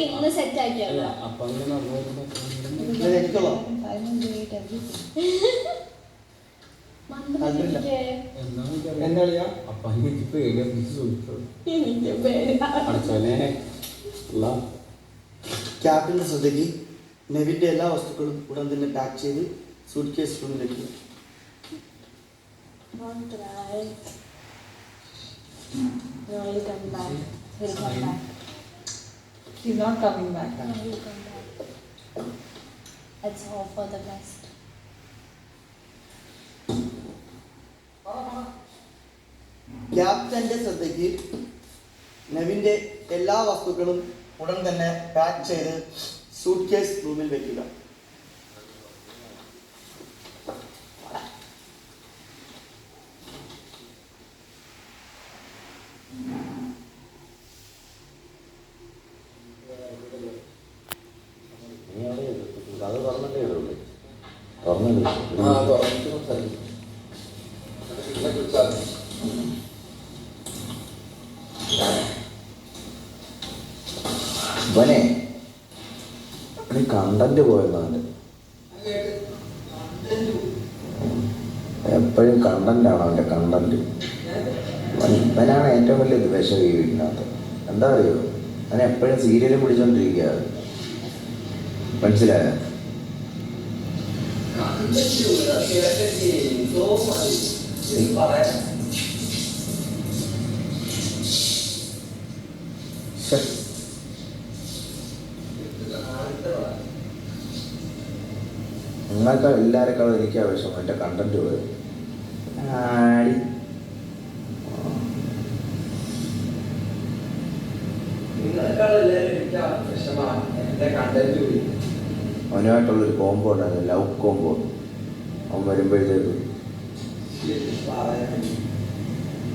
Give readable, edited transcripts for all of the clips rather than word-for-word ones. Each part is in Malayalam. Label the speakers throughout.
Speaker 1: ഇന്ന് സെറ്റ് ആക്കിയല്ലോ.
Speaker 2: ക്യാപ്റ്റന്റെ ശ്രദ്ധയ്ക്ക് നെവിന്റെ എല്ലാ വസ്തുക്കളും ഉടൻ തന്നെ പാക്ക് ചെയ്ത് സൂട്ട് കേസ് റൂമിലേക്ക്.
Speaker 3: He's not coming back.
Speaker 1: No, he'll come back. Let's hope for the best.
Speaker 2: ക്യാപ്റ്റന്റെ ശ്രദ്ധയ്ക്ക് നെവിന്റെ എല്ലാ വസ്തുക്കളും ഉടൻ തന്നെ പാക്ക് ചെയ്ത് സൂട്ട് കേസ് റൂമിൽ വെക്കുക.
Speaker 4: ഇവനെ കണ്ടന്റ് പോയതാണ്. എപ്പോഴും കണ്ടന്റാണ് അവൻ്റെ കണ്ടന്റ്. ഇവനാണ് ഏറ്റവും വലിയ വിഷം ഈ വീട്ടിനകത്ത്. എന്താ അറിയോ, അവൻ എപ്പോഴും സീരിയലും പിടിച്ചോണ്ടിരിക്കുക. മനസ്സിലായ? നിങ്ങൾക്ക് എല്ലാവരെക്കാളും എനിക്ക് ആവശ്യം എൻ്റെ കണ്ടന്റ് പോയത്. അവനുമായിട്ടുള്ളൊരു കോംബോ ഉണ്ടായിരുന്നു, ലവ് കോംബോ. അവൻ വരുമ്പോഴത്തേക്ക്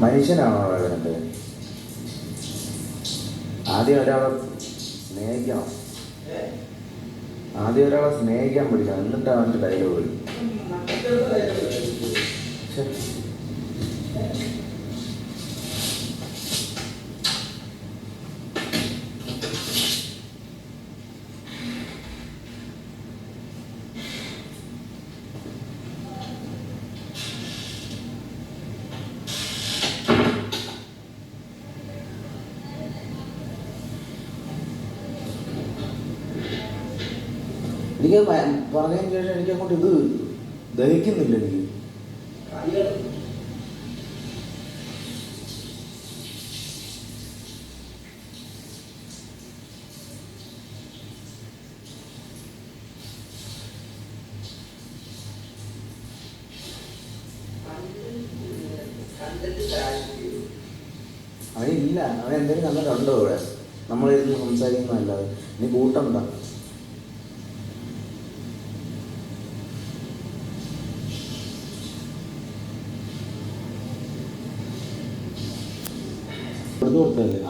Speaker 4: മനുഷ്യനാണോ അവനൊക്കെ? ആദ്യം ഒരാളെ സ്നേഹിക്കണം, പഠിക്കണം, എന്നിട്ട് അവൻ്റെ ഡയലോഗ് വരും. എനിക്ക് പറഞ്ഞതിന് ശേഷം എനിക്ക് അങ്ങോട്ട് ഇത് ദഹിക്കുന്നില്ല. എനിക്ക് അവനില്ല. അവൻ എന്തെങ്കിലും കണ്ടിട്ടുണ്ടോ ഇവിടെ? നമ്മളിരുന്ന് സംസാരിക്കുന്നതല്ലാതെ. ഇനി കൂട്ടണ്ട.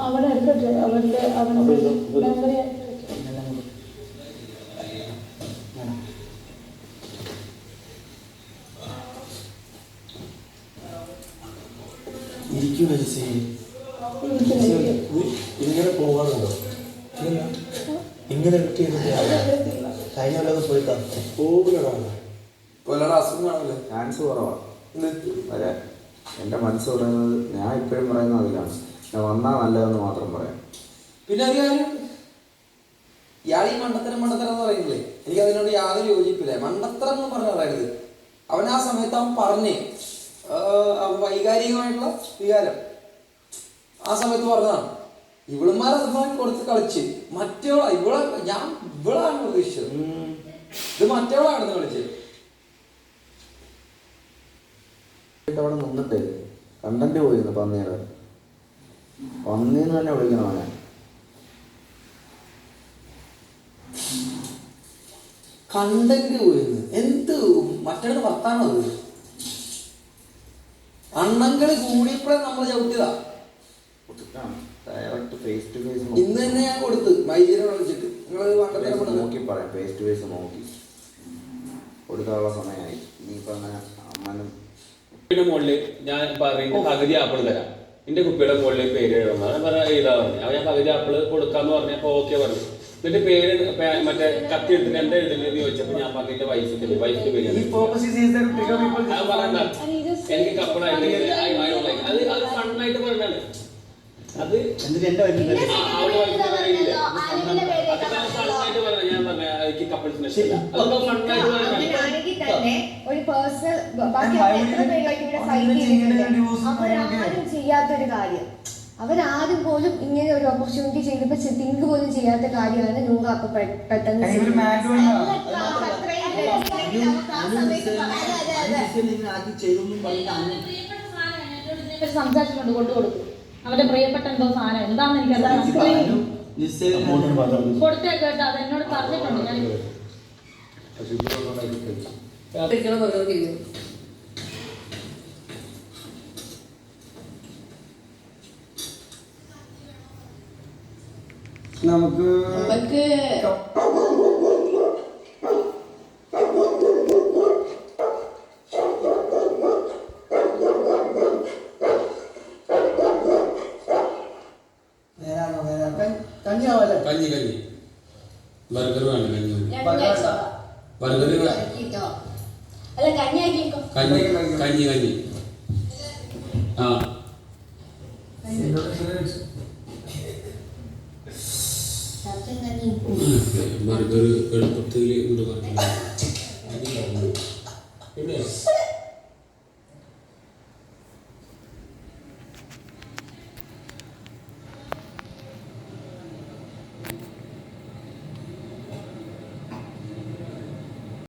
Speaker 1: അവിടെ എടുക്കട്ടെ, അവന്റെ മെമ്മറി
Speaker 2: ഇങ്ങനെ പോകാറുണ്ടോ? ഇങ്ങനെ കഴിഞ്ഞ പോയിട്ടാ
Speaker 4: ചാൻസ് കുറവാണ് വരാൻ. എൻ്റെ മനസ്സ് പറയുന്നത്, ഞാൻ ഇപ്പോഴും പറയുന്നത് അതിലാണ്. ഞാൻ വന്നാൽ നല്ലതെന്ന് മാത്രം പറയാം.
Speaker 5: പിന്നെ ഒരു കാര്യം, ഇയാൾ ഈ മണ്ടത്തരം എന്ന് പറയുന്നില്ലേ, എനിക്ക് അതിനോട് യാതൊരു യോജിപ്പില്ല. മണ്ടത്തരം എന്ന് പറഞ്ഞ പറയരുത്. അവൻ ആ സമയത്ത് അവൻ പറഞ്ഞേ വൈകാരികമായിട്ടുള്ള വികാരം ആ സമയത്ത് പറഞ്ഞതാണ്. ഇവളുമാരെ സ്വന്തമായി കൊടുത്ത് കളിച്ച് ഇവളാണ് പ്രതീക്ഷിച്ചത്. ഇത് മറ്റവളാണെന്ന് കളിച്ചത്.
Speaker 4: അവിടെ നിന്നിട്ട് കണ്ടന്റ് പോയിരുന്നു. പന്നീന്ന് തന്നെ വിളിക്കണം അവനെ.
Speaker 5: കണ്ടന്റ് പോയിരുന്നു. എന്ത് മറ്റൊരു വർത്താനം അത്. അണ്ണങ്ങള് കൂടിയപ്പോഴേ നമ്മൾ ചവിട്ടിയതാ. ഇന്ന് തന്നെ ഞാൻ കൊടുത്ത് വൈദ്യരെ വിളിച്ചിട്ട്
Speaker 4: നോക്കി പറയാം. ഫേസ് ടു ഫേസ് നോക്കി കൊടുക്കാനുള്ള സമയമായി. ഇനിയിപ്പോ അങ്ങനെ അമ്മനും
Speaker 6: മുകളില് ഞാൻ പറയുന്നത് പകുതി ആപ്പിൾ തരാം. എന്റെ കുപ്പിയുടെ മുകളിൽ പേര് എഴുതണം. ഞാൻ പറഞ്ഞ എഴുതാ പറഞ്ഞു. അവൻ ഞാൻ പകുതി ആപ്പിള് കൊടുക്കാന്ന് പറഞ്ഞപ്പോ ഓക്കെ പറഞ്ഞു. എന്നിട്ട് പേര് മറ്റേ കത്തി എടുത്തിട്ട് എന്താ എഴുതുന്നത് ചോദിച്ചപ്പോ ഞാൻ പറഞ്ഞിട്ട് വൈഫിന്റെ പേര് അത് പറയണ്ട. എനിക്ക് കപ്പിളായിട്ട് അത് ഫണ്ണായിട്ട് പറഞ്ഞാണ്. അത്
Speaker 2: എന്നിട്ട് എന്റെ വൈഫിന്റെ
Speaker 6: ഫണ്ണായിട്ട് പറഞ്ഞ ഞാൻ പറഞ്ഞ എനിക്ക് കപ്പിൾസിന് ഇഷ്ടമില്ല. അതൊക്കെ ഫണ്ണായിട്ട് പറഞ്ഞാണ്.
Speaker 1: അങ്ങനെയാണെങ്കിൽ തന്നെ ഒരു പേഴ്സണൽ ബാക്കി എത്ര പേരായിട്ട് ഇവിടെ ഫൈറ്റ് ചെയ്തിട്ടുണ്ട്. അവരാരും ചെയ്യാത്തൊരു കാര്യം, അവരാരും പോലും ഇങ്ങനെ ഒരു ഓപ്പർച്യൂണിറ്റി ചെയ്തപ്പോ തിങ്ക് പോലും ചെയ്യാത്ത കാര്യമാണ് നൂറ് അപ്പൊ പെട്ടെന്ന്
Speaker 3: സംസാരിച്ചുകൊണ്ട് കൊണ്ടുകൊടുക്കും. അവന്റെ പ്രിയപ്പെട്ട എന്തോ സാധനം എന്താന്ന് എനിക്കറിയാം. കൊടുത്തേക്കേട്ടോ, അത് എന്നോട് പറഞ്ഞിട്ടുണ്ട്. ഞാൻ
Speaker 2: നമുക്ക് കഞ്ഞിയാവല്ലേ?
Speaker 6: കഞ്ഞി ബർഗർ വേണ്ട. കഞ്ഞി ആ ബർഗർ എളുപ്പത്തിൽ ഉണ്ട് പറഞ്ഞു. പിന്നെ